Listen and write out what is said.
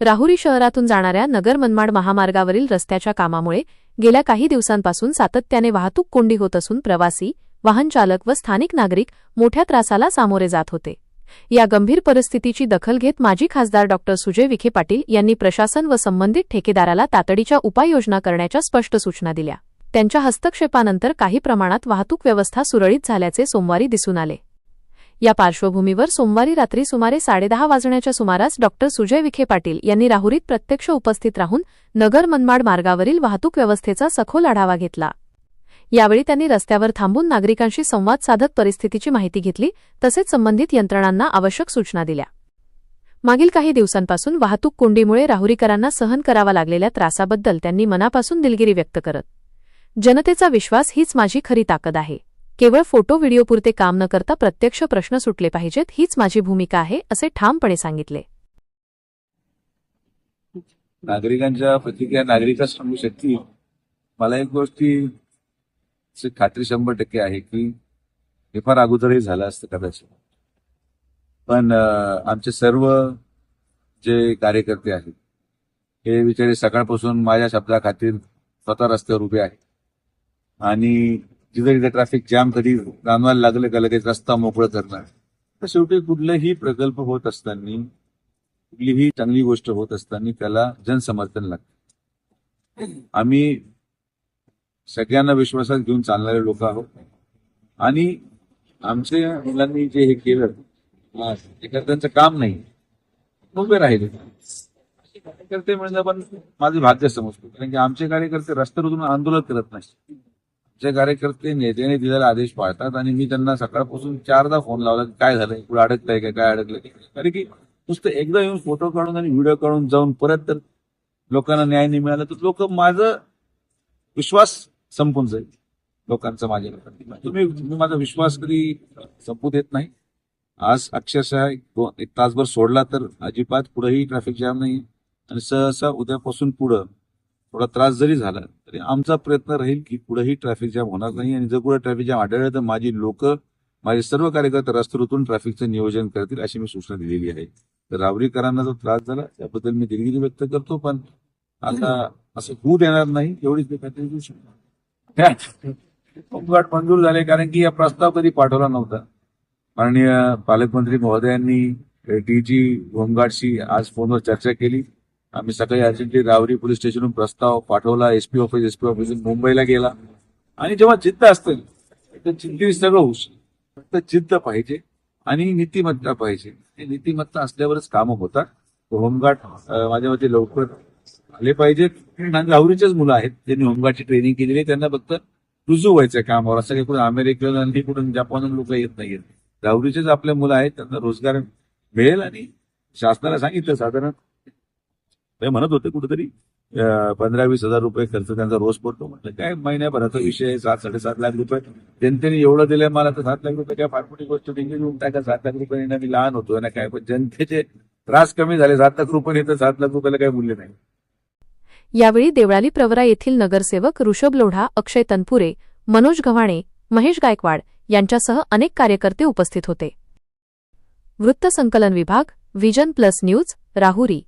राहुरी शहरातून जाणाऱ्या नगर मनमाड महामार्गावरील रस्त्याच्या कामामुळे गेल्या काही दिवसांपासून सातत्याने वाहतूक कोंडी होत असून प्रवासी, वाहन चालक व स्थानिक नागरिक मोठ्या त्रासाला सामोरे जात होते। या गंभीर परिस्थितीची दखल घेत माजी खासदार डॉ. सुजय विखे पाटील यांनी प्रशासन व संबंधित ठेकेदाराला तातडीच्या उपाययोजना करण्याच्या स्पष्ट सूचना दिल्या। त्यांच्या हस्तक्षेपानंतर काही प्रमाणात वाहतूक व्यवस्था सुरळीत झाल्याचे सोमवारी दिसून आले। या पार्श्वभूमीवर सोमवारी रात्री सुमारे 10:30 वाजण्याच्या सुमारास डॉ. सुजय विखे पाटील यांनी राहुरीत प्रत्यक्ष उपस्थित राहून नगर मनमाड मार्गावरील वाहतूक व्यवस्थेचा सखोल आढावा घेतला। यावेळी त्यांनी रस्त्यावर थांबून नागरिकांशी संवाद साधत परिस्थितीची माहिती घेतली, तसेच संबंधित यंत्रणांना आवश्यक सूचना दिल्या। मागील काही दिवसांपासून वाहतूक कोंडीमुळे राहुरीकरांना सहन करावा लागलेल्या त्रासाबद्दल त्यांनी मनापासून दिलगिरी व्यक्त करत, जनतेचा विश्वास हीच माझी खरी ताकद आहे। केवळ फोटो व्हिडिओपुरते काम न करता प्रत्यक्ष प्रश्न सुटले पाहिजेत, हीच माझी भूमिका आहे, असे ठामपणे सांगितले। नागरिकांच्या प्रतिक्रिया नागरिकच सांगू शकतील। मला एक गोष्टी खात्री 100% आहे की हे फार अगोदरही झालं असतं कदाचित, पण आमचे सर्व जे कार्यकर्ते आहेत हे बिचारे सकाळपासून माझ्या शब्दा खातीर स्वतः रस्त्यावर उभे आहेत आणि जिथे ट्रॅफिक जॅम कधी जाणवायला लागले का लगेच रस्ता मोकळा करणार। तर शेवटी कुठलाही प्रकल्प होत असताना, कुठलीही चांगली गोष्ट होत असताना त्याला जनसमर्थन लागतं। आम्ही सगळ्यांना विश्वासात घेऊन चालणारे लोक आहोत आणि आमच्या मुलांनी जे हे केलं त्यांचं काम नाही, उभे राहिले कार्यकर्ते म्हणजे आपण माझे भाग्य समजतो, कारण की आमचे कार्यकर्ते रस्त्यावर उतरून आंदोलन करत नाही। आमचे कार्यकर्ते नेत्याने दिलेला आदेश पाळतात आणि मी त्यांना सकाळपासून 4दा फोन लावला की काय झालंय, पुढे अडकताय का, काय अडकलं, कारण की नुसतं एकदा येऊन फोटो काढून आणि व्हिडिओ काढून जाऊन परत तर लोकांना न्याय नाही मिळाला तर लोक माझा विश्वास संपून जाईल लोकांचा माझ्या। तुम्ही माझा विश्वास कधी संपू देत नाही। आज अक्षरशः एक तासभर सोडला तर अजिबात पुढेही ट्रॅफिक जॅम नाही आणि सहसा उद्यापासून पुढं थोडा त्रास जरी झाला तरी आमचा प्रयत्न राहील की पुढेही ट्रॅफिक जॅम होणार नाही आणि जर पुढे ट्रॅफिक जॅम आढळलं तर माझी लोक, माझे सर्व कार्यकर्ते रस्त्यावर उतरून ट्रॅफिकचं नियोजन करतील अशी मी सूचना दिलेली आहे। तर राहुरीकरांना जो त्रास झाला त्याबद्दल मी दिलगिरी व्यक्त करतो, पण आता असं होऊ देणार नाही एवढीच मी खात्री देऊ शकतो। होमगार्ड मंजूर झाले कारण की हा प्रस्ताव कधी पाठवला नव्हता। माननीय पालकमंत्री महोदयांनी डीजी होमगार्डशी आज फोनवर चर्चा केली। आम्ही सकाळी अर्जंटली राहुरी पोलीस स्टेशनहून प्रस्ताव पाठवला, एसपी ऑफिस मुंबईला गेला आणि जेव्हा जिद्द असते तर जिद्दी सगळं होऊ शकतं। फक्त जिद्द पाहिजे आणि नीतिमत्ता पाहिजे, नीतिमत्ता असल्यावरच कामं होतात। होमगार्ड माझ्या मते लवकर आले पाहिजेत। राहुरीचेच मुलं आहेत ज्यांनी होमगार्डची ट्रेनिंग केलेली आहे, त्यांना फक्त रुजू व्हायचं कामावर, असं काही कुठून अमेरिकेला आणि कुठून जपानहून लोक येत नाहीत। राहुरीचेच आपले मुलं आहेत, त्यांना रोजगार मिळेल आणि शासनाला सांगितलं साधारण ते म्हणत होते कुठेतरी 15-20 हजार रुपये खर्च त्यांचा रोज पडतो। म्हटलं काय महिन्याभराचा विषय आहे, 7-7.5 लाख रुपये जनतेने एवढं दिलंय मला तर 7 लाख रुपये काय फार मोठी गोष्ट डिग्री देऊन टाका। 7 लाख रुपये मी लहान होतो ना काय, पण जनतेचे त्रास कमी झाले। 7 लाख रुपये तर 7 लाख रुपयाला काही मूल्य नाही। यावेळी देवळाली प्रवरा येथील नगरसेवक ऋषभ लोढा, अक्षय तनपुरे, मनोज गव्हाणे, महेश गायकवाड यांच्यासह अनेक कार्यकर्ते उपस्थित होते। वृत्तसंकलन विभाग, व्हिजन प्लस न्यूज, राहुरी।